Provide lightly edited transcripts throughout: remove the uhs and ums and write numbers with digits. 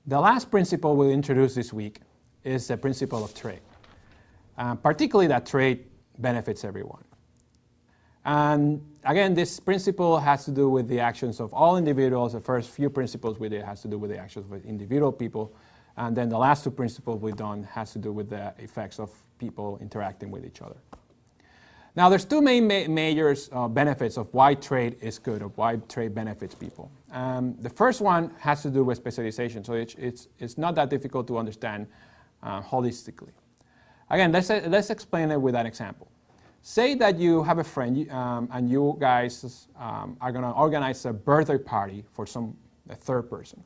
The last principle we'll introduce this week is the principle of trade, particularly that trade benefits everyone. And again, this principle has to do with the actions of all individuals. The first few principles we did has to do with the actions of individual people. And then the last two principles we've done has to do with the effects of people interacting with each other. Now, there's two main major benefits of why trade is good, or why trade benefits people. The first one has to do with specialization, so it's not that difficult to understand holistically. Again, let's explain it with an example. Say that you have a friend and you guys are going to organize a birthday party for a third person.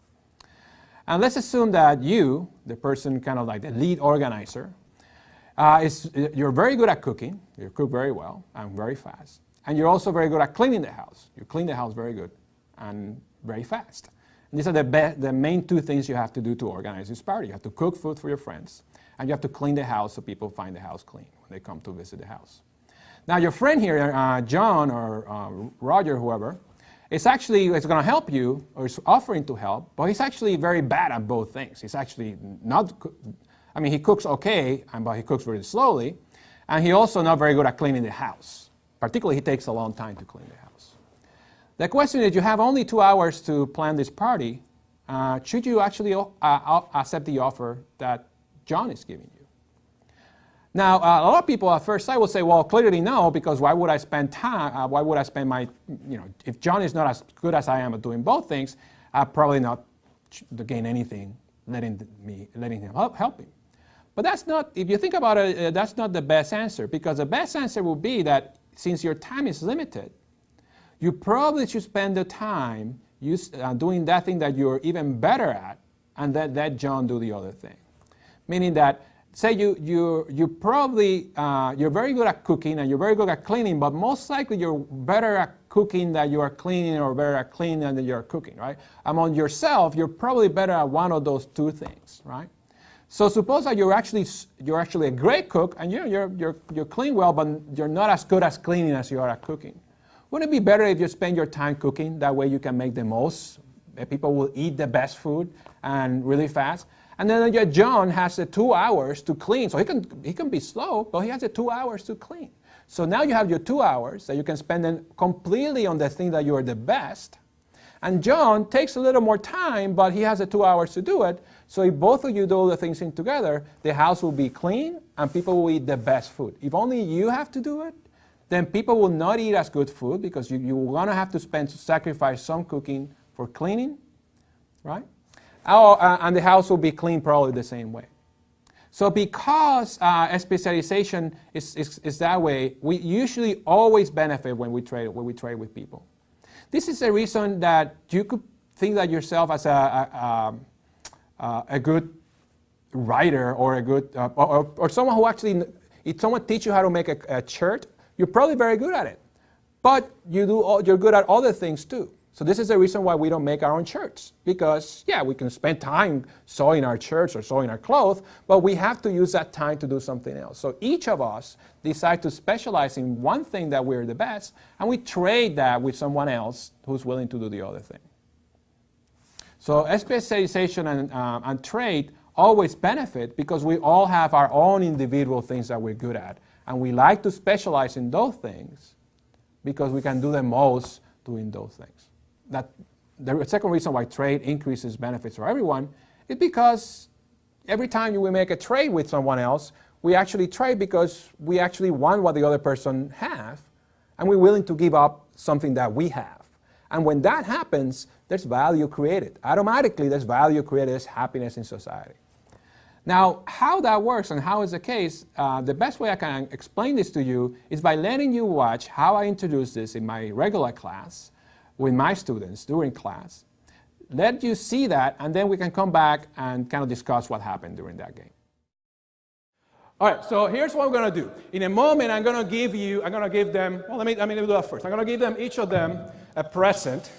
And let's assume that you, the person kind of like the lead organizer, you're very good at cooking. You cook very well and very fast. And you're also very good at cleaning the house. You clean the house very good and very fast. And these are the main two things you have to do to organize this party. You have to cook food for your friends, and you have to clean the house so people find the house clean when they come to visit the house. Now, your friend here, John or Roger, whoever, is going to help you, or is offering to help, but he's actually very bad at both things. He's actually not, he cooks okay, but he cooks very slowly, and he's also not very good at cleaning the house. Particularly, he takes a long time to clean the house. The question is, you have only 2 hours to plan this party. Should you actually accept the offer that John is giving you? Now, a lot of people at first sight will say, well, clearly no, because why would I spend time, why would I spend my, if John is not as good as I am at doing both things, I'll probably not gain anything letting him help him. But that's not, if you think about it, that's not the best answer, because the best answer will be that since your time is limited, you probably should spend the time doing that thing that you're even better at, and let John do the other thing. Meaning that, say you probably, you're very good at cooking and you're very good at cleaning, but most likely you're better at cooking than you are cleaning, or better at cleaning than you're cooking, right? Among yourself, you're probably better at one of those two things, right? So suppose that you're actually a great cook and you clean well, but you're not as good at cleaning as you are at cooking. Wouldn't it be better if you spend your time cooking? That way you can make the most. People will eat the best food and really fast. And then John has the 2 hours to clean. So he can be slow, but he has the 2 hours to clean. So now you have your 2 hours that you can spend then completely on the thing that you are the best. And John takes a little more time, but he has the 2 hours to do it. So if both of you do the things in together, the house will be clean and people will eat the best food. If only you have to do it, then people will not eat as good food, because you're going to have to sacrifice some cooking for cleaning, right? And the house will be clean probably the same way. So because specialization is that way, we usually always benefit when we trade with people. This is a reason that you could think that yourself as a good writer, or a good or someone who actually, if someone teach you how to make a shirt, you're probably very good at it. But you're good at other things too. So this is the reason why we don't make our own shirts, because yeah, we can spend time sewing our shirts or sewing our clothes, but we have to use that time to do something else. So each of us decide to specialize in one thing that we're the best, and we trade that with someone else who's willing to do the other thing. So specialization and trade always benefit, because we all have our own individual things that we're good at, and we like to specialize in those things because we can do the most doing those things. The second reason why trade increases benefits for everyone is because every time we make a trade with someone else, we actually trade because we actually want what the other person has, and we're willing to give up something that we have. And when that happens, there's value created. Automatically, there's value created, there's happiness in society. Now, how that works and how is the case, the best way I can explain this to you is by letting you watch how I introduce this in my regular class with my students during class. Let you see that, and then we can come back and kind of discuss what happened during that game. All right, so here's what we're going to do. In a moment, I'm going to give them, well, let me do that first. I'm going to give them, each of them, a present.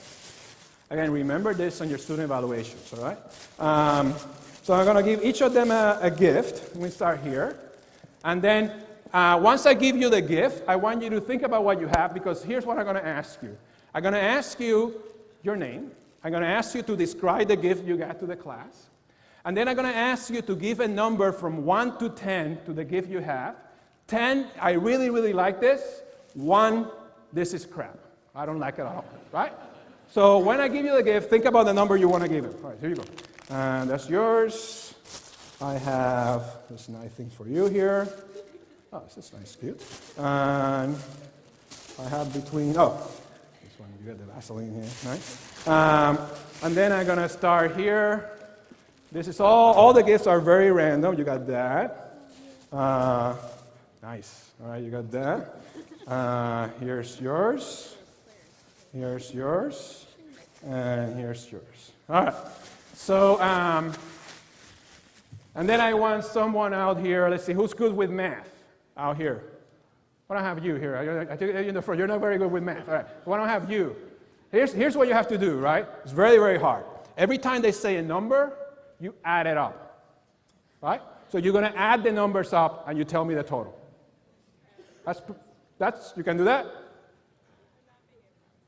Again, remember this on your student evaluations, all right? So I'm going to give each of them a gift. Let me start here. And then once I give you the gift, I want you to think about what you have, because here's what I'm going to ask you. I'm going to ask you your name. I'm going to ask you to describe the gift you got to the class. And then I'm going to ask you to give a number from 1 to 10 to the gift you have. 10, I really, really like this. 1, this is crap. I don't like it at all, right? So when I give you the gift, think about the number you want to give it. All right, here you go. And that's yours. I have this nice thing for you here. Oh, this is nice, cute. And I have between, this one, you got the Vaseline here, nice. And then I'm going to start here. This is all the gifts are very random. You got that. Nice. All right, you got that. Here's yours. Here's yours. And here's yours. All right. So, and then I want someone out here. Let's see, who's good with math out here? Why don't I have you here? I think you're in the front. You're not very good with math. All right. Why don't I have you? Here's what you have to do, right? It's very, very hard. Every time they say a number, you add it up, right? So you're going to add the numbers up, and you tell me the total. You can do that?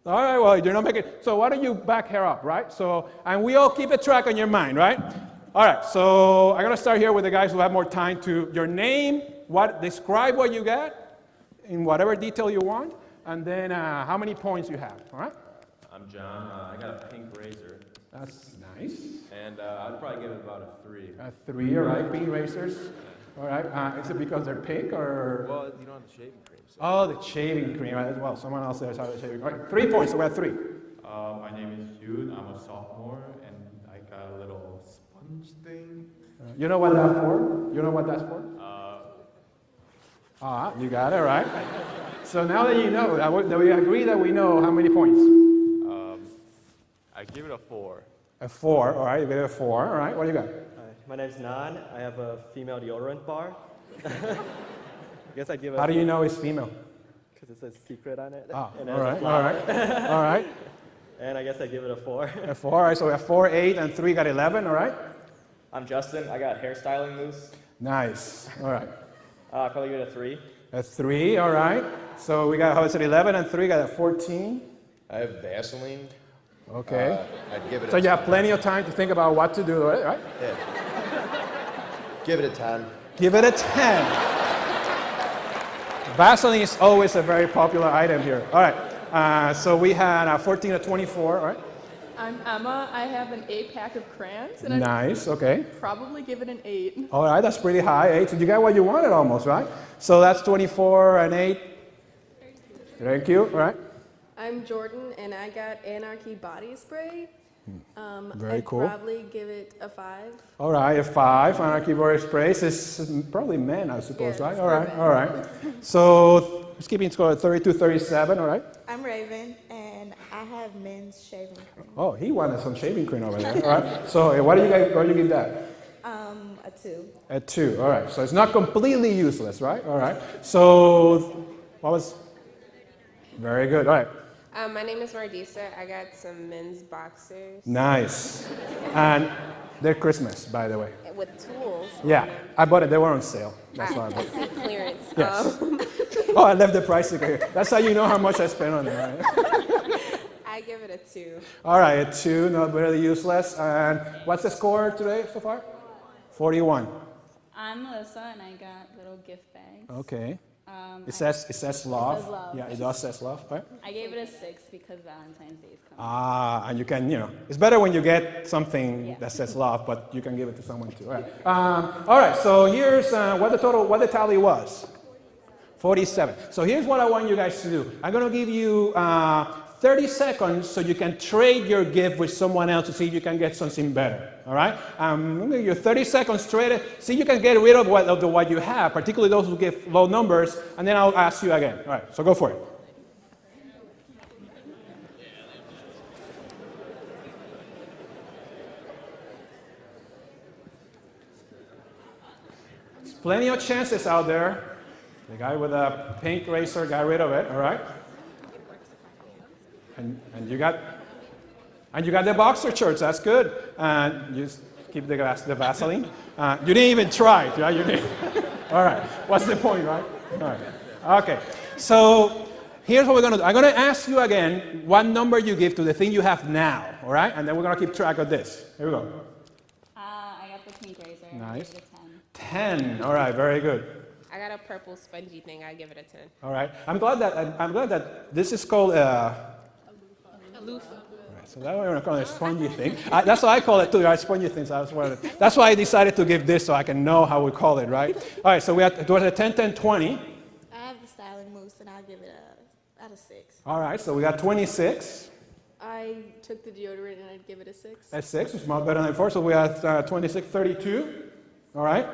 All right, well, you're not making it. So why don't you back her up, right? So, and we all keep a track on your mind, right? All right, so I'm going to start here with the guys who have more time to your name, describe what you got in whatever detail you want, and then how many points you have, all right? I'm John. I got a pink razor. That's nice. And I'd probably give it about a 3. A 3, all right, pink razors. All right, is it because they're pink or? Well, you don't have the shaving cream. So. Oh, the shaving cream. Right, well, someone else there has the shaving cream. All right, 3 points, so we have 3. My name is Jude. I'm a sophomore, and I got a little sponge thing. You know what that's for? You know what that's for? You got it, right? So now that you know, that we agree that we know how many points? I give it a 4. A 4, all right, you get a 4, all right, what do you got? My name's Nan. I have a female deodorant bar. I guess I give it. How do you know it's female? Because it says secret on it. Ah, and all right, all right, all right. And I guess I give it a 4. A 4, all right, so we have 4, 8, and 3 got 11, all right? I'm Justin. I got hairstyling mousse. Nice, all right. I'll probably give it a 3. A 3, all right. So we got, how is it, 11 and 3 got a 14. I have Vaseline. Okay. I'd give it So a you have plenty of time to think about what to do, right? Yeah. Give it a 10. Give it a 10. Vaseline is always a very popular item here. All right. So we had 14 to 24, all right? I'm Emma. I have an 8-pack of crayons, and Nice, okay. I'd probably give it an 8. All right, that's pretty high, 8. So you got what you wanted almost, right? So that's 24 and 8. Thank you, all right? I'm Jordan, and I got Anarchy body spray. Very cool. I'd probably give it a 5. All right, a 5. Anarchy body sprays is probably men, I suppose, Yeah, right? it's All for right, men. all right. So let's keep it score at 32, 37, all right? I'm Raven, and I have men's shaving cream. Oh, he wanted some shaving cream over there, all right? So what do you give that? A 2. A 2, all right. So it's not completely useless, right? All right. So what was? Very good, all right. My name is Mardisa. I got some men's boxers. Nice. And they're Christmas, by the way. With tools. Yeah, I bought it. They were on sale. That's why I bought it. I see clearance. Yes. Oh, I left the price here. That's how you know how much I spent on it, right? I give it a 2. All right, a 2, not really useless. And what's the score today so far? 41. I'm Melissa, and I got little gift bags. Okay. It says love. It says love. Yeah, it does says love, right? I gave it a 6 because Valentine's Day is coming. And you can, it's better when you get something that says love, but you can give it to someone too. All right. All right. So here's what the tally was. 47. So here's what I want you guys to do. I'm going to give you 30 seconds so you can trade your gift with someone else to see if you can get something better. All right? I'm going to give you 30 seconds, trade it, see if you can get rid of what you have, particularly those who give low numbers, and then I'll ask you again. All right, so go for it. There's plenty of chances out there. The guy with a pink razor got rid of it, all right? And you got the boxer shorts, that's good. And you just keep the Vaseline. You didn't even try, right? All right, what's the point, right? All right, okay. So here's what we're gonna do. I'm gonna ask you again what number you give to the thing you have now, all right? And then we're gonna keep track of this. Here we go. I got the I'll Nice. give it a 10. All right, very good. I got a purple spongy thing. I give it a 10. All right. I'm glad that this is called Aloof. so that way we're not calling it a spongy thing. That's what I call it too, right? Spongy things. That's why I decided to give this so I can know how we call it, right? All right, so it was a 10, 10, 20. I have the styling mousse, and I'll give it out of 6. All right, so we got 26. I took the deodorant and I'd give it a 6. At 6, which is much better than before. So we have 26, 32. All right,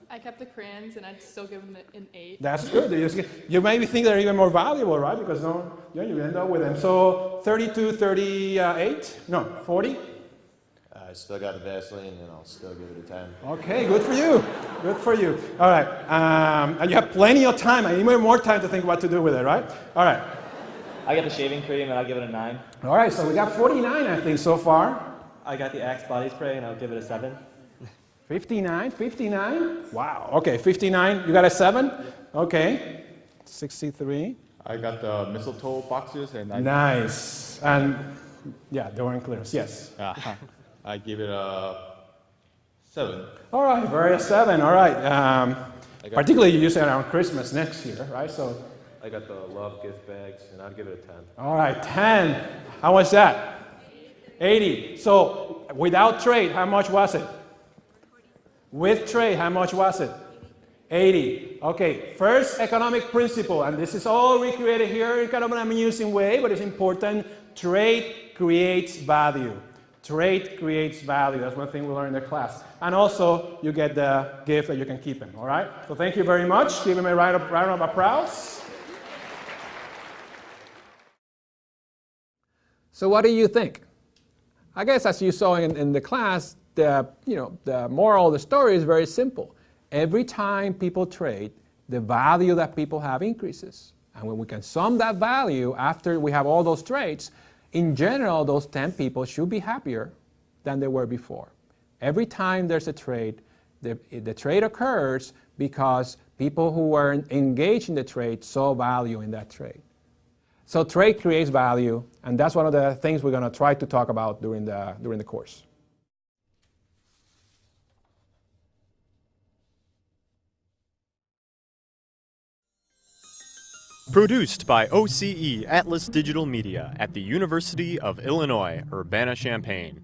I kept the crayons and I'd still give them an 8. that's good. You maybe think they're even more valuable, right? Because you end up with them. So 32, 38. No, 40. I still got the Vaseline, and I'll still give it a 10. Okay, good for you. Good for you. All right, and you have plenty of time. I need more time to think what to do with it, right? All right. I got the shaving cream and I'll give it a 9. All right, so we got 49, I think, so far. I got the Axe body spray, and I'll give it a 7. 59, 59. Wow. Okay, 59. You got a 7? Okay. 63. I got the mistletoe boxes and Nice. And yeah, they were in clearance. Yes. I give it a 7. All right, very 7. All right. Particularly you use it around Christmas next year, right? So. I got the Love gift bags, and I'd give it a 10. All right, 10. How much that? 80. So without trade, how much was it? With trade, how much was it? 80. Okay, first economic principle, and this is all recreated here in kind of an amusing way, but it's important. Trade creates value. Trade creates value. That's one thing we learned in the class. And also, you get the gift that you can keep them, all right? So thank you very much. Give him a round of applause. So what do you think? I guess as you saw in the class, the moral of the story is very simple. Every time people trade, the value that people have increases. And when we can sum that value after we have all those trades, in general, those 10 people should be happier than they were before. Every time there's a trade, the trade occurs because people who were engaged in the trade saw value in that trade. So trade creates value, and that's one of the things we're going to try to talk about during the course. Produced by OCE Atlas Digital Media at the University of Illinois, Urbana-Champaign.